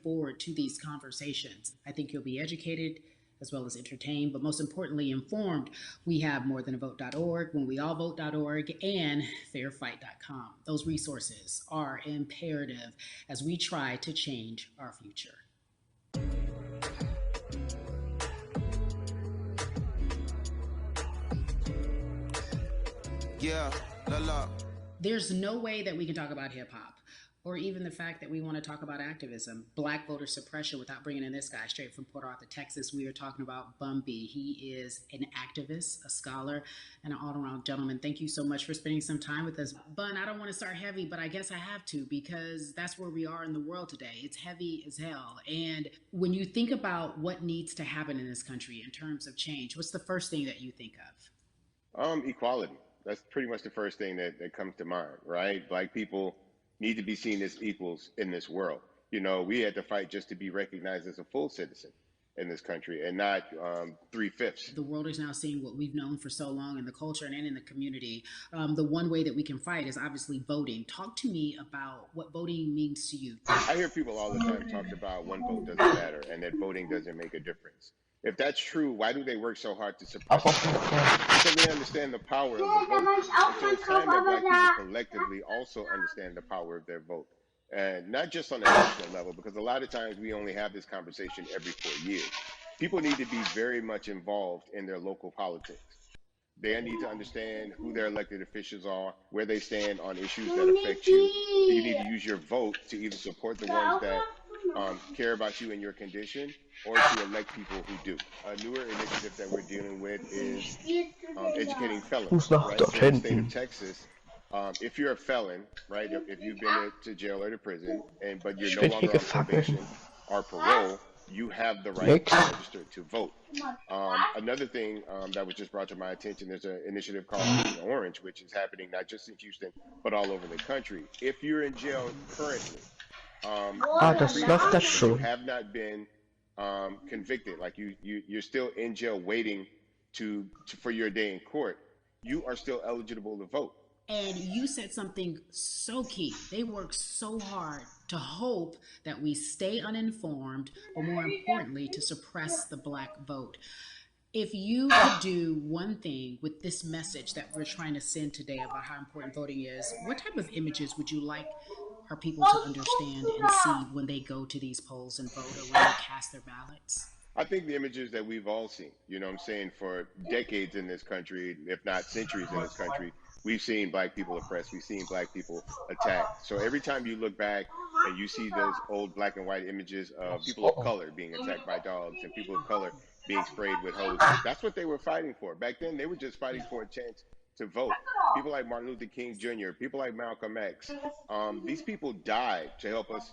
forward to these conversations. I think you'll be educated as well as entertained, but most importantly, informed. We have morethanavote.org, whenweallvote.org, and fairfight.com. Those resources are imperative as we try to change our future. Yeah, la la. There's no way that we can talk about hip hop or even the fact that we want to talk about activism, Black voter suppression, without bringing in this guy straight from Port Arthur, Texas. We are talking about Bumby. He is an activist, a scholar, and an all-around gentleman. Thank you so much for spending some time with us. Bun, I don't want to start heavy, but I guess I have to, because that's where we are in the world today. It's heavy as hell. And when you think about what needs to happen in this country in terms of change, what's the first thing that you think of? Equality. That's pretty much the first thing that comes to mind, right? Black people need to be seen as equals in this world. You know, we had to fight just to be recognized as a full citizen in this country and not 3/5. The world is now seeing what we've known for so long in the culture and in the community. The one way that we can fight is obviously voting. Talk to me about what voting means to you. I hear people all the time talk about one vote doesn't matter and that voting doesn't make a difference. If that's true, why do they work so hard to suppress it? Because they understand the power of the vote. And so it's time that Black people collectively also understand the power of their vote. And not just on the national level, because a lot of times we only have this conversation every 4 years. People need to be very much involved in their local politics. They need to understand who their elected officials are, where they stand on issues that affect you. You need to use your vote to either support the ones that care about you and your condition, or to elect people who do. A newer initiative that we're dealing with is educating felons. Right? So in the state of Texas, if you're a felon, right, if you've been to jail or to prison, but you're no longer on probation or parole, you have the right to register to vote. Another thing that was just brought to my attention, there's an initiative called Green Orange, which is happening not just in Houston, but all over the country. If you're in jail currently, you have not been convicted, like you're still in jail waiting for your day in court, you are still eligible to vote. And you said something so key. They work so hard to hope that we stay uninformed, but more importantly, to suppress the Black vote. If you could do one thing with this message that we're trying to send today about how important voting is, what type of images would you like our people to understand and see when they go to these polls and vote, or when they cast their ballots? I think the images that we've all seen, you know what I'm saying, for decades in this country, if not centuries in this country, we've seen Black people oppressed, we've seen Black people attacked. So every time you look back and you see those old black and white images of people of color being attacked by dogs and people of color being sprayed with hoses, that's what they were fighting for. Back then, they were just fighting for a chance to vote. People like Martin Luther King Jr., people like Malcolm X, these people died to help us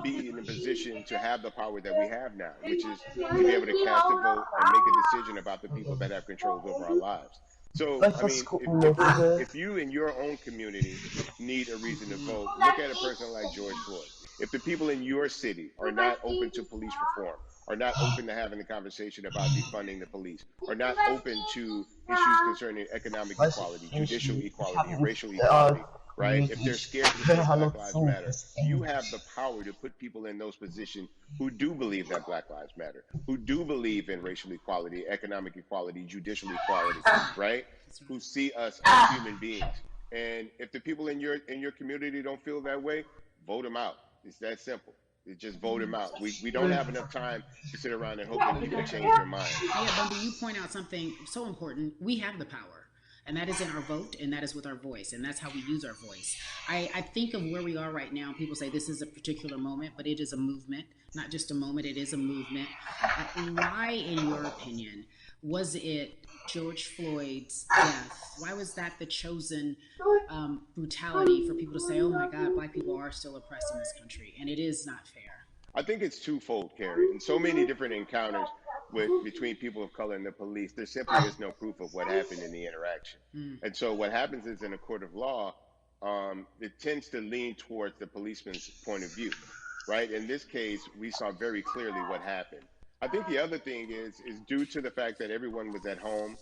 be in a position to have the power that we have now, which is to be able to cast a vote and make a decision about the people that have control over our lives. So, I mean, if you in your own community need a reason to vote, look at a person like George Floyd. If the people in your city are not open to police reform, are not open to having a conversation about defunding the police, are not open to issues concerning economic equality, judicial equality, racial equality, right? If they're scared to say Black Lives Matter, you have the power to put people in those positions who do believe that Black Lives Matter, who do believe in racial equality, economic equality, judicial equality, right? Who see us as human beings. And if the people in your community don't feel that way, vote them out. It's that simple. It's just vote them out. We don't have enough time to sit around and hope that people change their mind. Yeah, Bumby, you point out something so important. We have the power. And that is in our vote, and that is with our voice, and that's how we use our voice. I think of where we are right now. People say this is a particular moment, but it is a movement, not just a moment, it is a movement. Why, in your opinion, was it George Floyd's death? Why was that the chosen brutality for people to say, oh my God, Black people are still oppressed in this country, and it is not fair? I think it's twofold, Carrie. In so many different encounters between people of color and the police, there simply is no proof of what happened in the interaction. And so what happens is, in a court of law, it tends to lean towards the policeman's point of view, right? In this case, we saw very clearly what happened. I think the other thing is due to the fact that everyone was at home,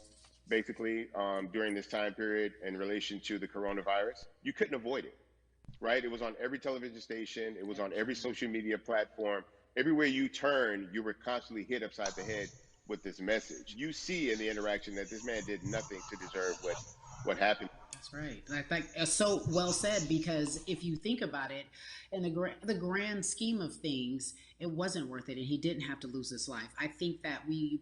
basically, during this time period in relation to the coronavirus, you couldn't avoid it. right? It was on every television station. It was on every social media platform. Everywhere you turn, you were constantly hit upside the head with this message. You see in the interaction that this man did nothing to deserve what happened. That's right. I think so well said, because if you think about it, in the grand scheme of things, it wasn't worth it, and he didn't have to lose his life. I think that you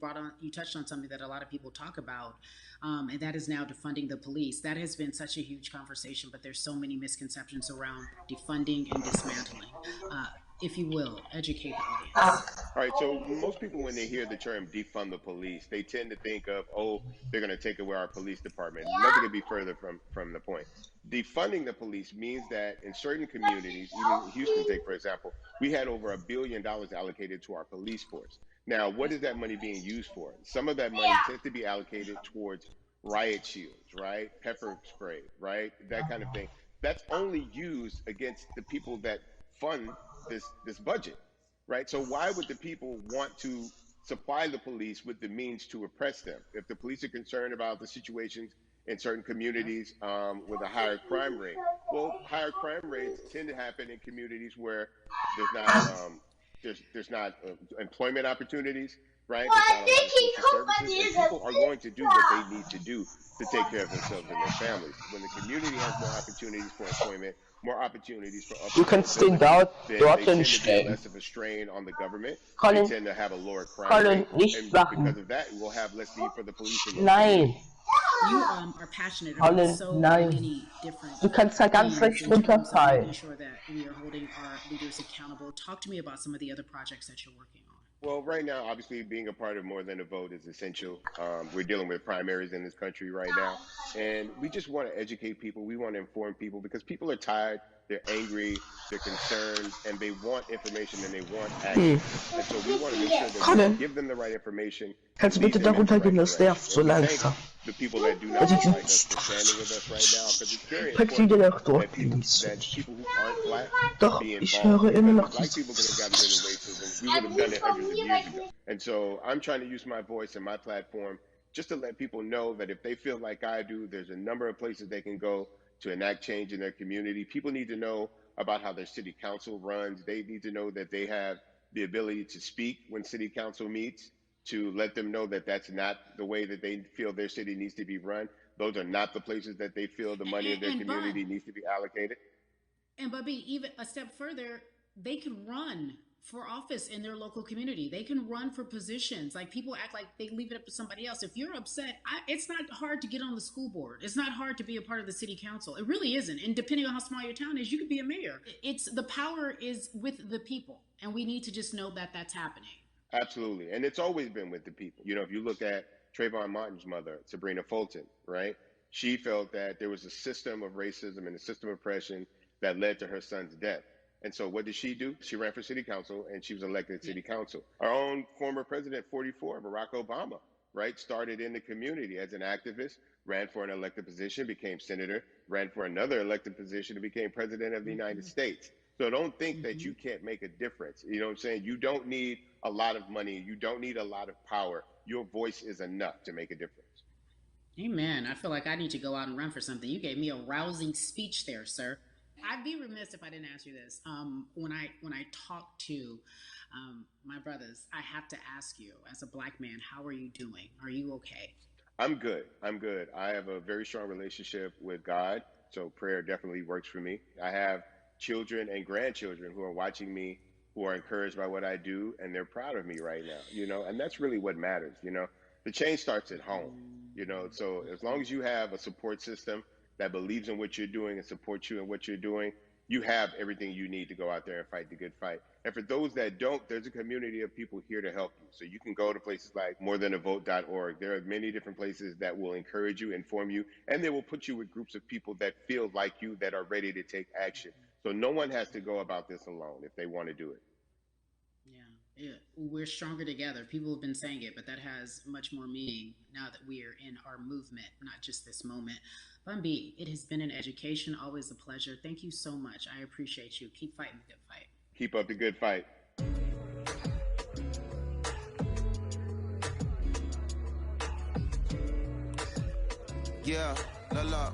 touched on something that a lot of people talk about, and that is now defunding the police. That has been such a huge conversation, but there's so many misconceptions around defunding and dismantling. If you will, educate the audience. All right, so most people, when they hear the term defund the police, they tend to think of, oh, they're going to take away our police department. Nothing could be further from the point. Defunding the police means that in certain communities, even Houston, take for example, we had over $1 billion allocated to our police force. Now, what is that money being used for? Some of that money tends to be allocated towards riot shields, right? Pepper spray, right? That kind of thing. That's only used against the people that fund this budget, right? So why would the people want to supply the police with the means to oppress them? If the police are concerned about the situations in certain communities with a higher crime rate, well, higher crime rates tend to happen in communities where there's not employment opportunities, right? There's not a lot of social services, and people are going to do what they need to do to take care of themselves and their families. When the community has more opportunities for employment, more opportunities for den dort hinstellen. Less of a strain on the government. Kann They ihn, tend to have a lower crime rate, nicht and machen. because of that, we'll have less need for the police. Nein, You are passionate about so nein. many different Du kannst da ganz things recht in terms of runterfallen. making sure that we are holding our leaders accountable. Talk to me about some of the other projects that you're working on. Well, right now, obviously, being a part of More Than a Vote is essential. We're dealing with primaries in this country right now, and we just want to educate people. We want to inform people because people are tired, they're angry, they're concerned, and they want information and they want action. And so we want to make sure that we Colin, give them the right information. kannst du lead bitte them in the darunter right gehen, das direction. nervt so And we thank langsam. the people that do not Also like us diesen for standing with us right now, because it's very Pack sie dir important nach dort that people who aren't black Doch, be ich involved. höre immer noch Because black people could have gotten rid of racism. We would have done it hundreds of years ago. And so I'm trying to use my voice and my platform just to let people know that if they feel like I do, there's a number of places they can go to enact change in their community. People need to know about how their city council runs. They need to know that they have the ability to speak when city council meets, to let them know that that's not the way that they feel their city needs to be run. Those are not the places that they feel the money of their community needs to be allocated. And Bubby, even a step further, they can run for office in their local community. They can run for positions. Like, people act like they leave it up to somebody else. If you're upset, it's not hard to get on the school board. It's not hard to be a part of the city council. It really isn't. And depending on how small your town is, you could be a mayor. The power is with the people, and we need to just know that that's happening. Absolutely. And it's always been with the people. You know, if you look at Trayvon Martin's mother, Sabrina Fulton, right? She felt that there was a system of racism and a system of oppression that led to her son's death. And so what did she do? She ran for city council, and she was elected to city council. Our own former president, 44, Barack Obama, right, started in the community as an activist, ran for an elected position, became senator, ran for another elected position, and became president of the United States. So don't think that you can't make a difference. You know what I'm saying? You don't need a lot of money. You don't need a lot of power. Your voice is enough to make a difference. Amen. I feel like I need to go out and run for something. You gave me a rousing speech there, sir. I'd be remiss if I didn't ask you this. When I talk to my brothers, I have to ask you, as a black man, how are you doing? Are you okay? I'm good. I'm good. I have a very strong relationship with God, so prayer definitely works for me. I have children and grandchildren who are watching me, who are encouraged by what I do, and they're proud of me right now, you know, and that's really what matters, you know. The change starts at home, you know, so as long as you have a support system that believes in what you're doing and supports you in what you're doing, you have everything you need to go out there and fight the good fight. And for those that don't, there's a community of people here to help you. So you can go to places like morethanavote.org. There are many different places that will encourage you, inform you, and they will put you with groups of people that feel like you, that are ready to take action. So no one has to go about this alone if they want to do it. Yeah, we're stronger together. People have been saying it, but that has much more meaning now that we are in our movement, not just this moment. Bumby, it has been an education, always a pleasure. Thank you so much. I appreciate you. Keep fighting the good fight. Keep up the good fight. Yeah, la la.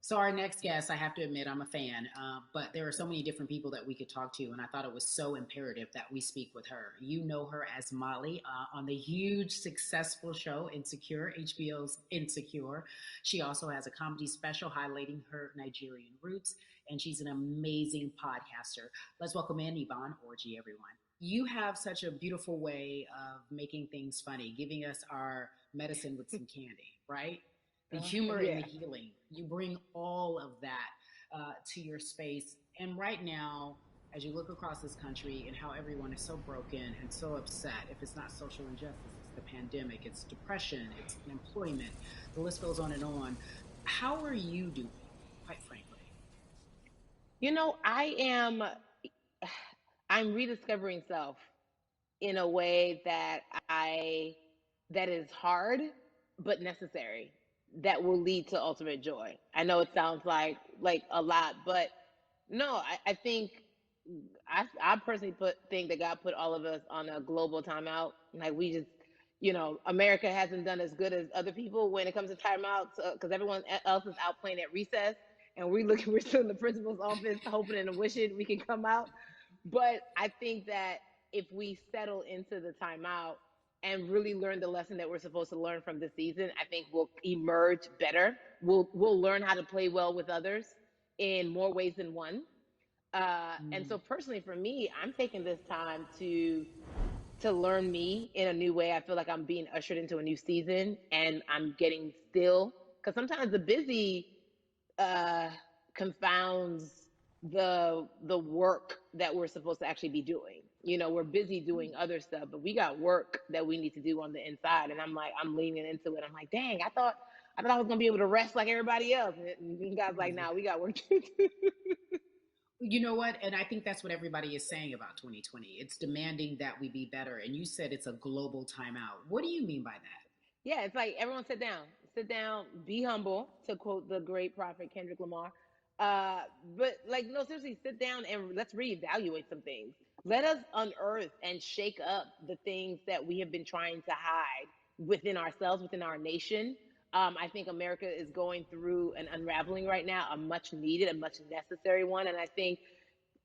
So our next guest, I have to admit, I'm a fan, but there are so many different people that we could talk to, and I thought it was so imperative that we speak with her. You know her as Molly on the huge, successful show Insecure, HBO's Insecure. She also has a comedy special highlighting her Nigerian roots, and she's an amazing podcaster. Let's welcome in Yvonne Orji, everyone. You have such a beautiful way of making things funny, giving us our medicine with some candy, right? The humor Yeah. and the healing. You bring all of that to your space. And right now, as you look across this country and how everyone is so broken and so upset, if it's not social injustice, it's the pandemic, it's depression, it's unemployment, the list goes on and on. How are you doing, quite frankly? You know, I'm rediscovering self in a way that is hard but necessary, that will lead to ultimate joy. I know it sounds like a lot, but no, I think I personally think that God put all of us on a global timeout. Like we just, America hasn't done as good as other people when it comes to timeouts, because everyone else is out playing at recess, and we're still in the principal's office hoping and wishing we can come out. But I think that if we settle into the timeout and really learn the lesson that we're supposed to learn from this season, I think we'll emerge better. We'll learn how to play well with others in more ways than one. And so personally for me, I'm taking this time to learn me in a new way. I feel like I'm being ushered into a new season, and I'm getting still, because sometimes the busy confounds the work that we're supposed to actually be doing. We're busy doing other stuff, but we got work that we need to do on the inside. And I'm leaning into it. I'm like, dang, I thought I was gonna be able to rest like everybody else. And God's like, nah, we got work to do. You know what? And I think that's what everybody is saying about 2020. It's demanding that we be better. And you said it's a global timeout. What do you mean by that? Yeah, it's like everyone sit down, be humble, to quote the great prophet Kendrick Lamar. But like, no, seriously, sit down and let's reevaluate some things. Let us unearth and shake up the things that we have been trying to hide within ourselves, within our nation. I think America is going through an unraveling right now, a much needed, a much necessary one. And I think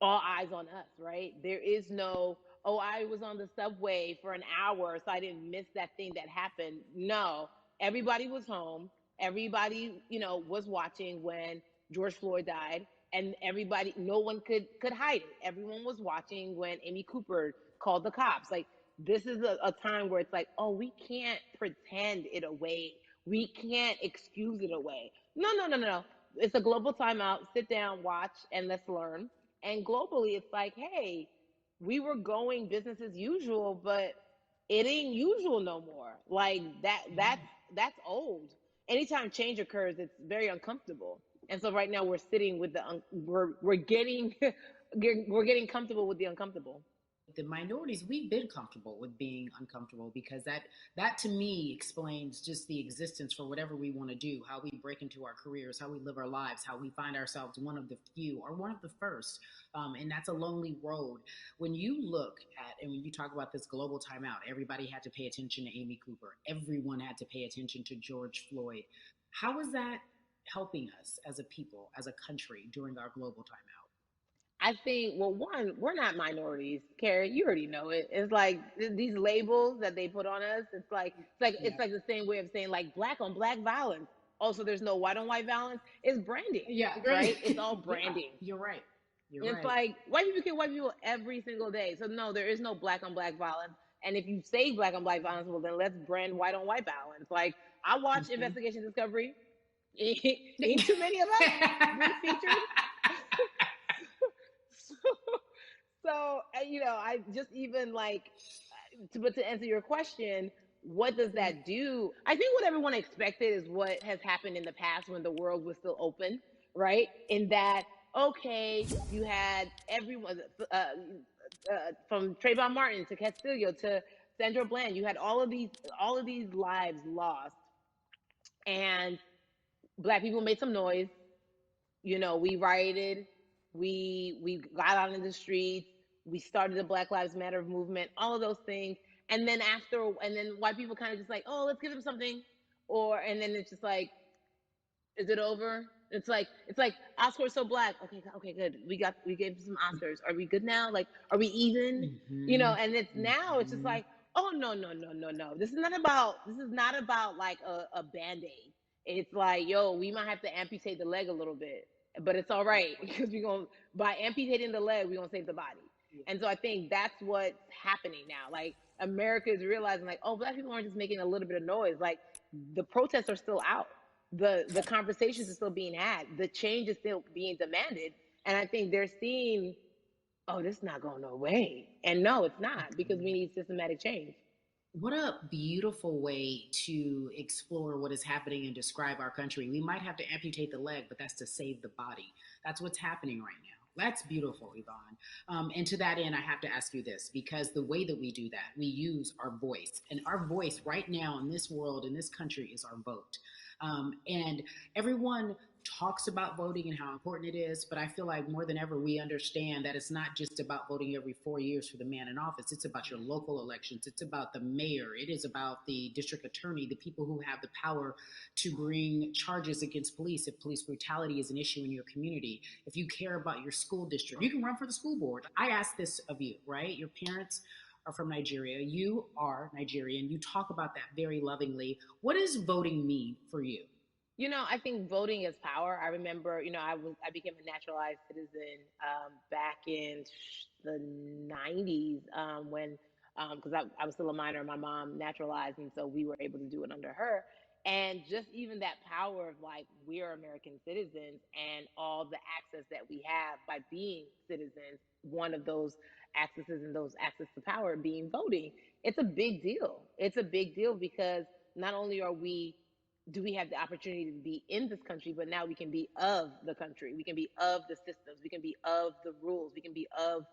all eyes on us, right? There is no, oh, I was on the subway for an hour, so I didn't miss that thing that happened. No, everybody was home. Everybody, was watching when George Floyd died, and everybody, no one could hide it. Everyone was watching when Amy Cooper called the cops. Like, this is a time where it's like, oh, we can't pretend it away. We can't excuse it away. No, no, no, no, no. It's a global timeout. Sit down, watch, and let's learn. And globally, it's like, hey, we were going business as usual, but it ain't usual no more. Like that's old. Anytime change occurs, it's very uncomfortable. And so right now we're sitting with we're getting we're getting comfortable with the uncomfortable. The minorities, we've been comfortable with being uncomfortable, because that to me explains just the existence for whatever we want to do, how we break into our careers, how we live our lives, how we find ourselves one of the few or one of the first. And that's a lonely road. When you look at, and when you talk about this global timeout, everybody had to pay attention to Amy Cooper, everyone had to pay attention to George Floyd. How is that helping us as a people, as a country, during our global timeout? I think, well, one, we're not minorities, Carrie. You already know it. It's like these labels that they put on us. It's like the same way of saying like black on black violence. Also, there's no white on white violence. It's branding. Yeah, right. It's all branding. Yeah, you're right. It's like white people kill white people every single day. So no, there is no black on black violence. And if you say black on black violence, well then let's brand white on white violence. Like I watch Investigation Discovery. Ain't too many of us been featured. So, I just even like, but to answer your question, what does that do? I think what everyone expected is what has happened in the past when the world was still open, right? In that, okay, you had everyone from Trayvon Martin to Castillo to Sandra Bland, you had all of these lives lost, and Black people made some noise. We rioted, we got out in the streets, we started the Black Lives Matter movement, all of those things. And then white people kind of just like, oh, let's give them something. And then it's just like, is it over? It's like Oscars so black. Okay, good. We gave some Oscars. Are we good now? Like, are we even? You know, and it's now it's just like, oh no. This is not about like a band-aid. It's like, yo, we might have to amputate the leg a little bit, but it's all right because by amputating the leg, we're gonna save the body. And so I think that's what's happening now. Like, America is realizing, like, oh, black people aren't just making a little bit of noise. Like, the protests are still out. The conversations are still being had. The change is still being demanded. And I think they're seeing, oh, this is not going no way. And no, it's not, because we need systematic change. What a beautiful way to explore what is happening and describe our country. We might have to amputate the leg, but that's to save the body. That's what's happening right now. That's beautiful, Yvonne. And to that end, I have to ask you this, because the way that we do that, we use our voice. And our voice right now in this world, in this country, is our vote. And everyone talks about voting and how important it is, but I feel like more than ever, we understand that it's not just about voting every 4 years for the man in office. It's about your local elections. It's about the mayor. It is about the district attorney, the people who have the power to bring charges against police if police brutality is an issue in your community. If you care about your school district, you can run for the school board. I ask this of you, right? Your parents are from Nigeria. You are Nigerian. You talk about that very lovingly. What does voting mean for you? You know, I think voting is power. I remember, you know, I became a naturalized citizen back in the 90s when, because I was still a minor, my mom naturalized, and so we were able to do it under her. And just even that power of, like, we are American citizens and all the access that we have by being citizens, one of those accesses and those access to power being voting, it's a big deal. It's a big deal because not only do we have the opportunity to be in this country, but now we can be of the country. We can be of the systems. We can be of the rules. We can be of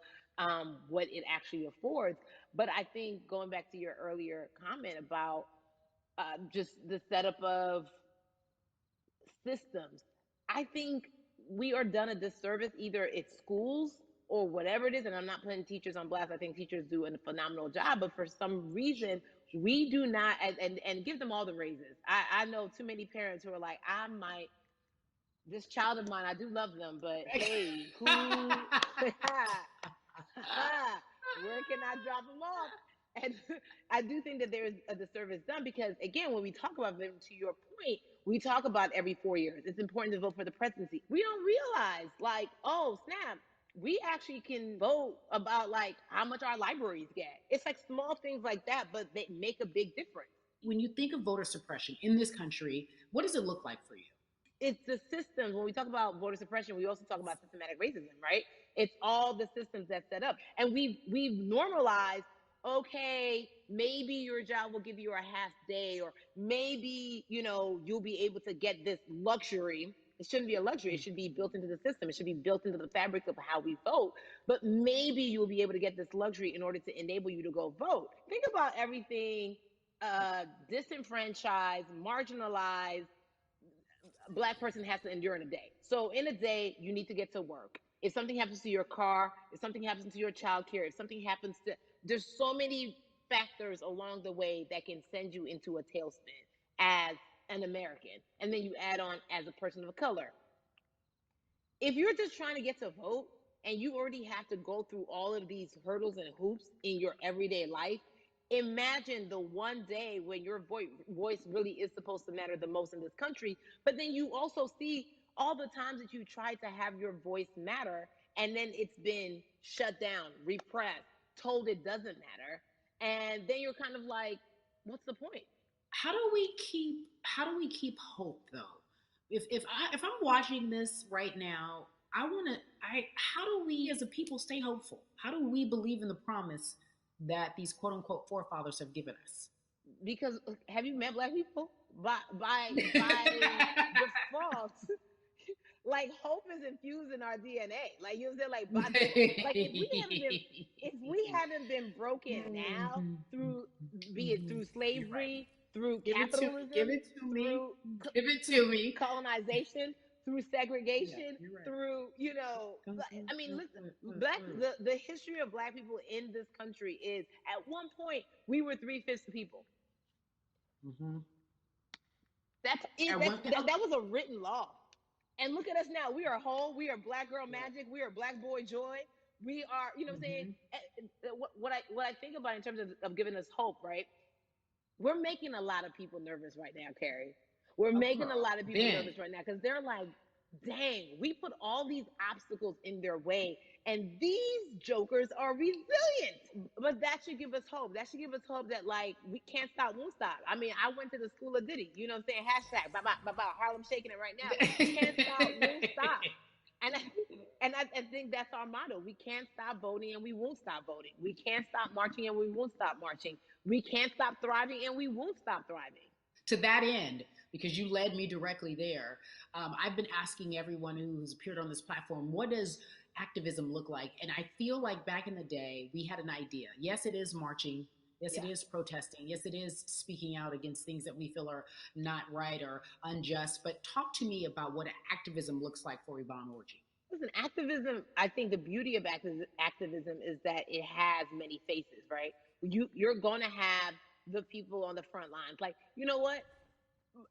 what it actually affords. But I think, going back to your earlier comment about just the setup of systems, I think we are done a disservice, either it's schools or whatever it is. And I'm not putting teachers on blast. I think teachers do a phenomenal job, but for some reason, we do not, and give them all the raises. I know too many parents who are like, this child of mine, I do love them, but hey, where can I drop them off? And I do think that there is a disservice done because, again, when we talk about them, to your point, we talk about every 4 years. It's important to vote for the presidency. We don't realize, like, oh, snap, we actually can vote about, like, how much our libraries get. It's like small things like that, but they make a big difference. When you think of voter suppression in this country, what does it look like for you? It's the systems. When we talk about voter suppression, we also talk about systematic racism, right? It's all the systems that set up. And we've normalized, okay, maybe your job will give you a half day, or maybe, you know, you'll be able to get this luxury. It shouldn't be a luxury. It should be built into the system. It should be built into the fabric of how we vote. But maybe you'll be able to get this luxury in order to enable you to go vote. Think about everything disenfranchised, marginalized Black person has to endure in a day. So in a day, you need to get to work. If something happens to your car, if something happens to your child care, if something happens to, there's so many factors along the way that can send you into a tailspin as an American. And then you add on as a person of color. If you're just trying to get to vote and you already have to go through all of these hurdles and hoops in your everyday life, imagine the one day when your voice really is supposed to matter the most in this country. But then you also see all the times that you tried to have your voice matter, and then it's been shut down, repressed, told it doesn't matter. And then you're kind of like, what's the point? How do we keep hope, though? If I'm watching this right now, how do we as a people stay hopeful? How do we believe in the promise that these quote unquote forefathers have given us? Because have you met Black people? By default, like, hope is infused in our DNA. Like, you know what I'm saying? Like, if we haven't been broken now through, be it through slavery, through capitalism, give it to me, colonization, through segregation, through, you know, I mean, listen, the history of Black people in this country is, at one point, we were 3/5 the people. Mm-hmm. That's it. That was a written law. And look at us now. We are whole. We are Black Girl Magic. We are Black Boy Joy. We are, you know what I'm saying? What I think about in terms of giving us hope, right? We're making a lot of people nervous right now, Carrie. We're making a lot of people nervous right now because they're like, dang, we put all these obstacles in their way, and these jokers are resilient. But that should give us hope. That should give us hope that, like, we can't stop, won't stop. I mean, I went to the school of Diddy, you know what I'm saying? Hashtag, Harlem shaking it right now. Can't stop, won't stop. And I think that's our motto. We can't stop voting and we won't stop voting. We can't stop marching and we won't stop marching. We can't stop thriving and we won't stop thriving. To that end, because you led me directly there, I've been asking everyone who's appeared on this platform, what does activism look like? And I feel like back in the day, we had an idea. Yes, it is marching. Yes, it is protesting. Yes, it is speaking out against things that we feel are not right or unjust. But talk to me about what activism looks like for Yvonne Orji. Listen, activism, I think the beauty of activism is that it has many faces, right? You're going to have the people on the front lines. Like, you know what?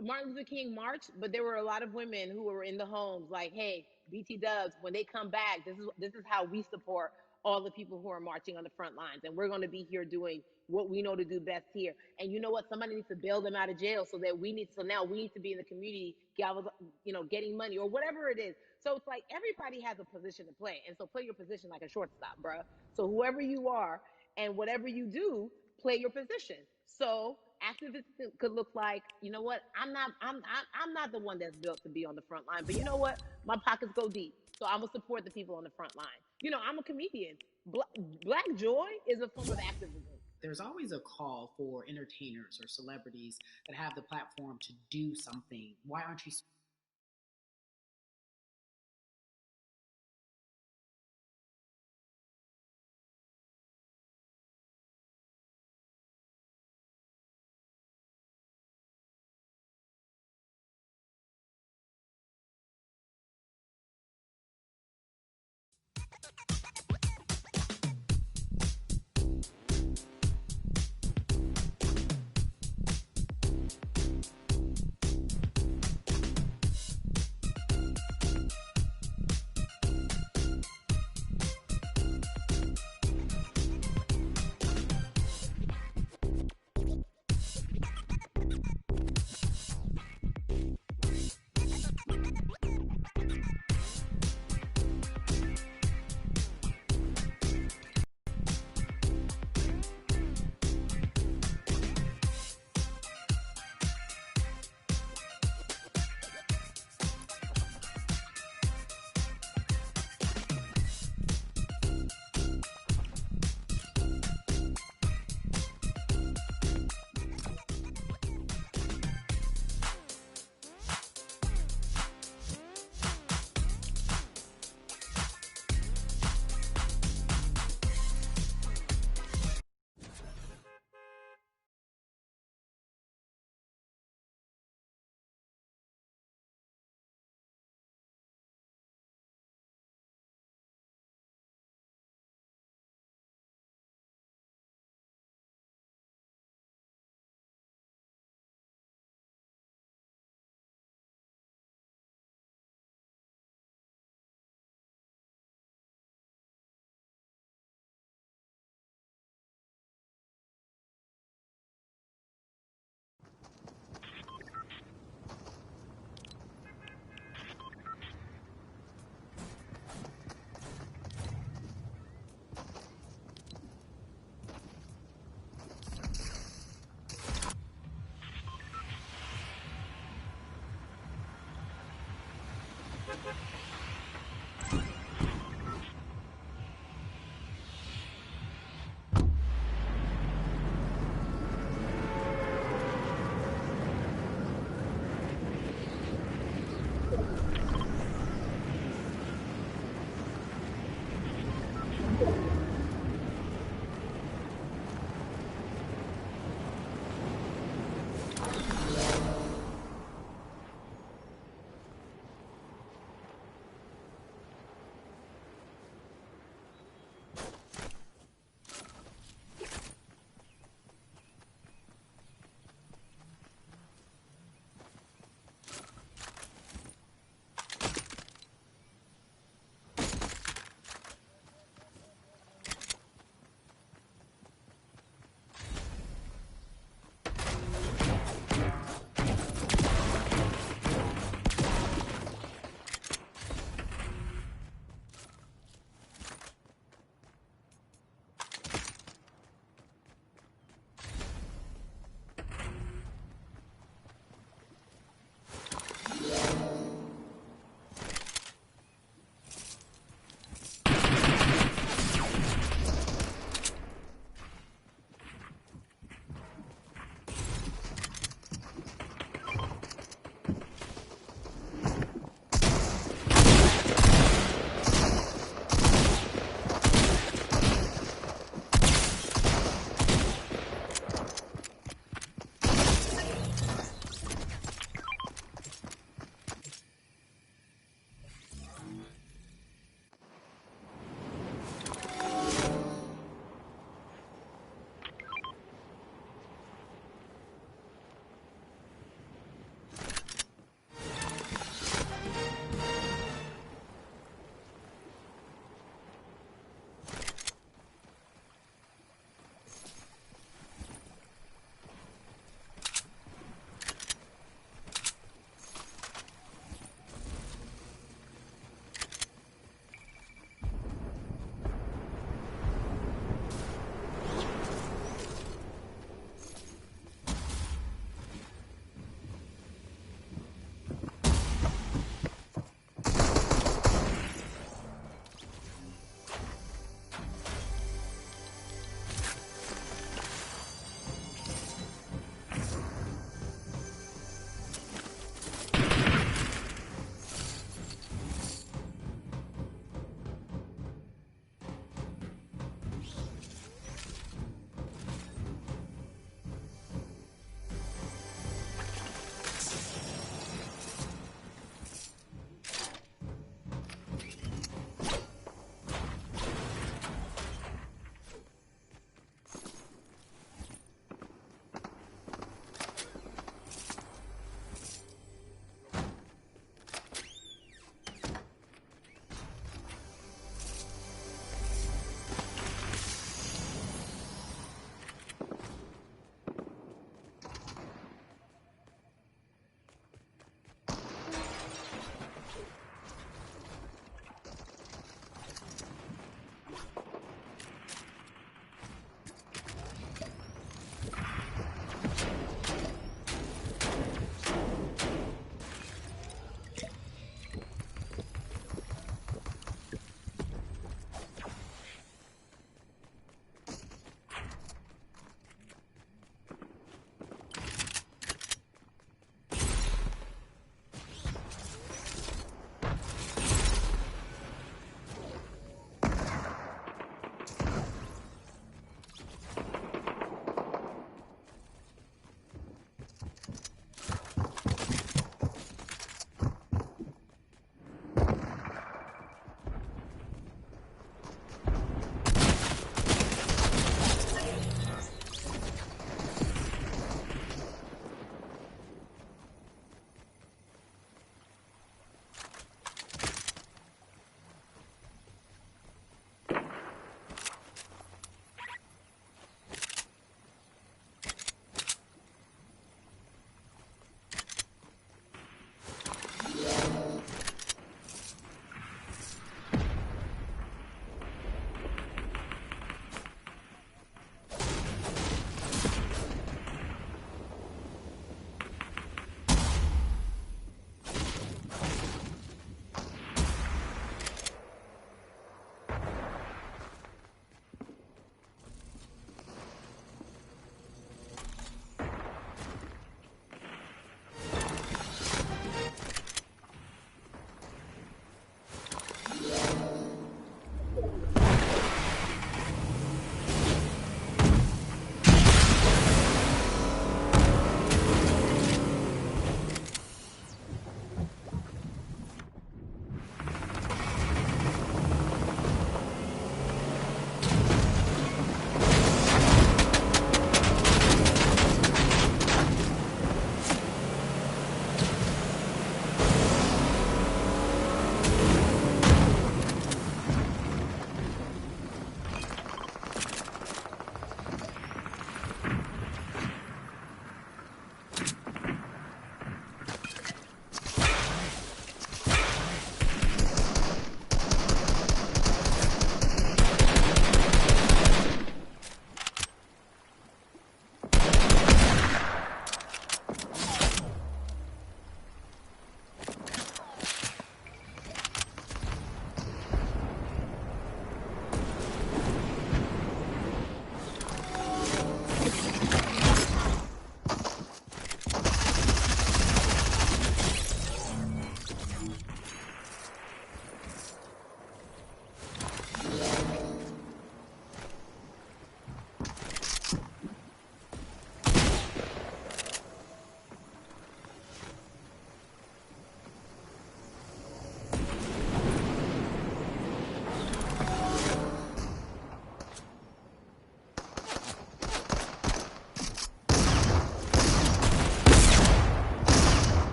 Martin Luther King marched, but there were a lot of women who were in the homes like, hey, BT Dubs, when they come back, this is how we support all the people who are marching on the front lines. And we're going to be here doing what we know to do best here. And you know what? Somebody needs to bail them out of jail so now we need to be in the community, getting money or whatever it is. So it's like everybody has a position to play. And so play your position like a shortstop, bruh. So whoever you are and whatever you do, play your position. So activism could look like, you know what? I'm not the one that's built to be on the front line, but you know what? My pockets go deep. So I'm going to support the people on the front line. You know, I'm a comedian. Black joy is a form of activism. There's always a call for entertainers or celebrities that have the platform to do something. Why aren't you?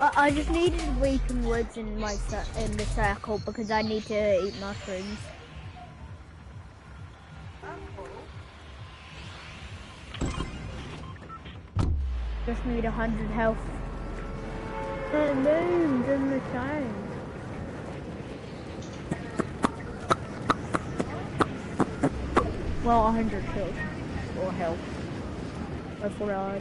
I just needed weeping woods in the circle because I need to eat mushrooms. Just need 100 health. It moves in the shine. Well, 100 kills. Or health. Before I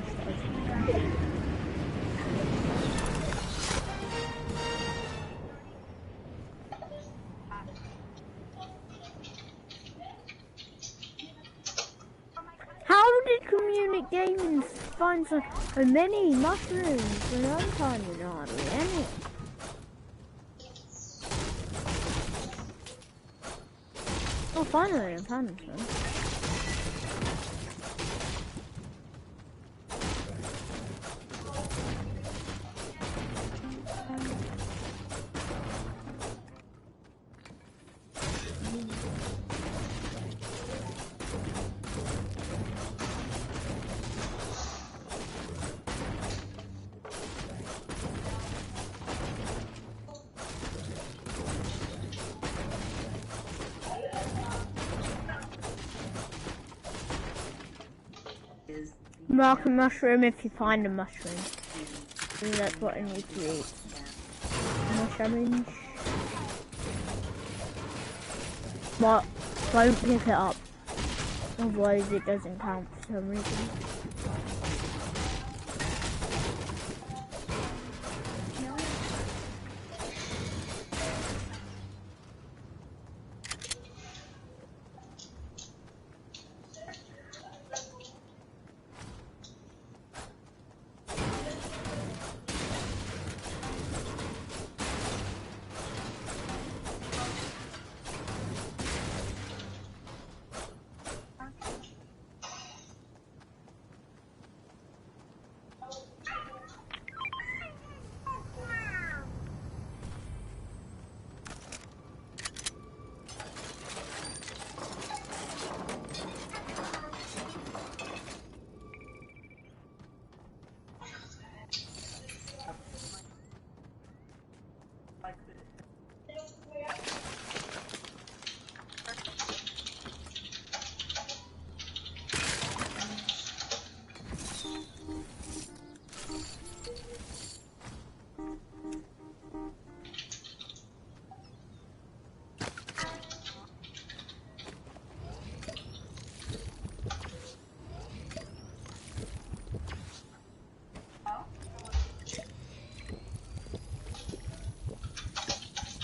How did Community Gaming find so many mushrooms and I'm finding hardly any? Oh, finally I found some. Mark a mushroom if you find a mushroom. And that's what I need to eat. Mushrooms. But don't pick it up. Otherwise it doesn't count for some reason.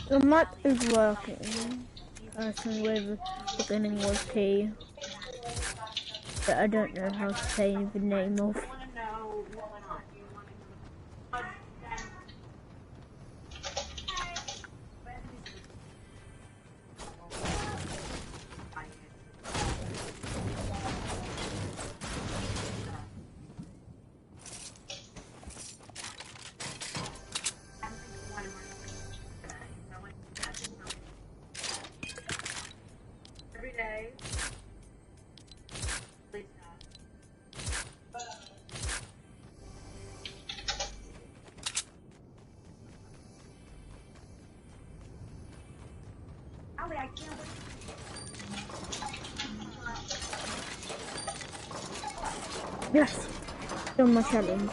The map is working. Personally, the beginning was P, but I don't know how to say the name of. Yes, done my challenge.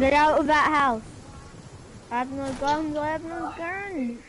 Get out of that house. I have no guns, I have no guns.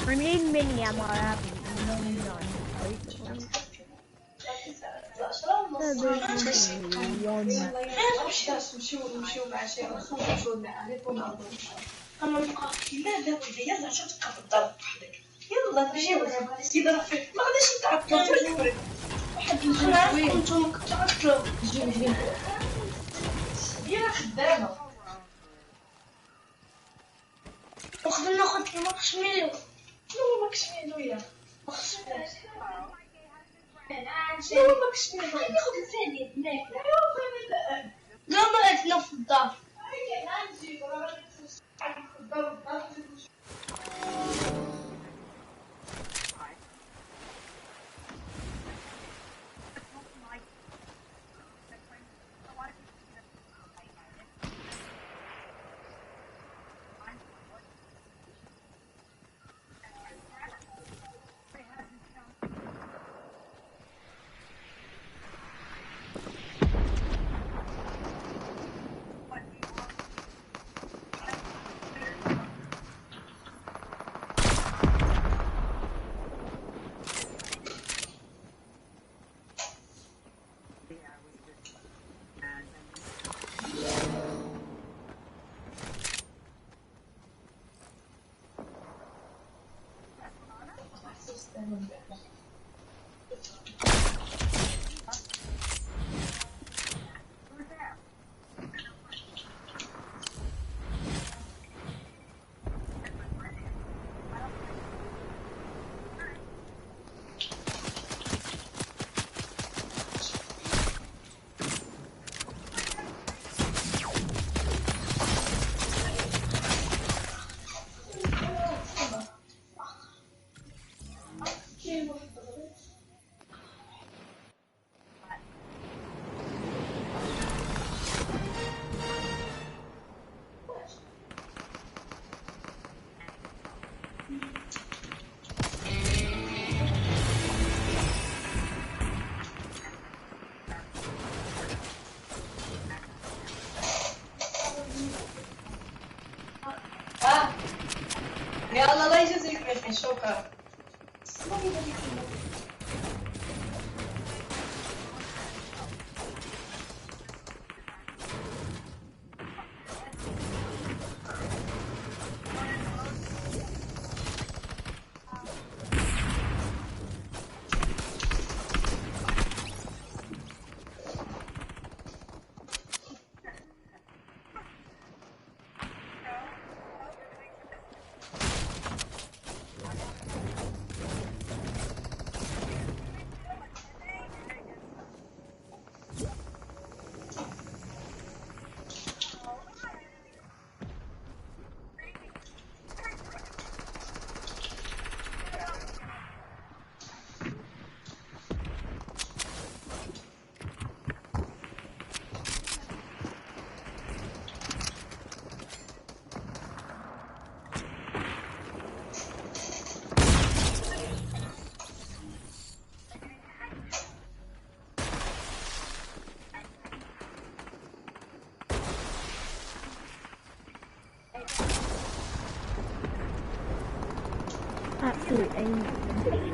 I need mini ammo, I have none. يلا لا يجوز يكمل شكرا. angry.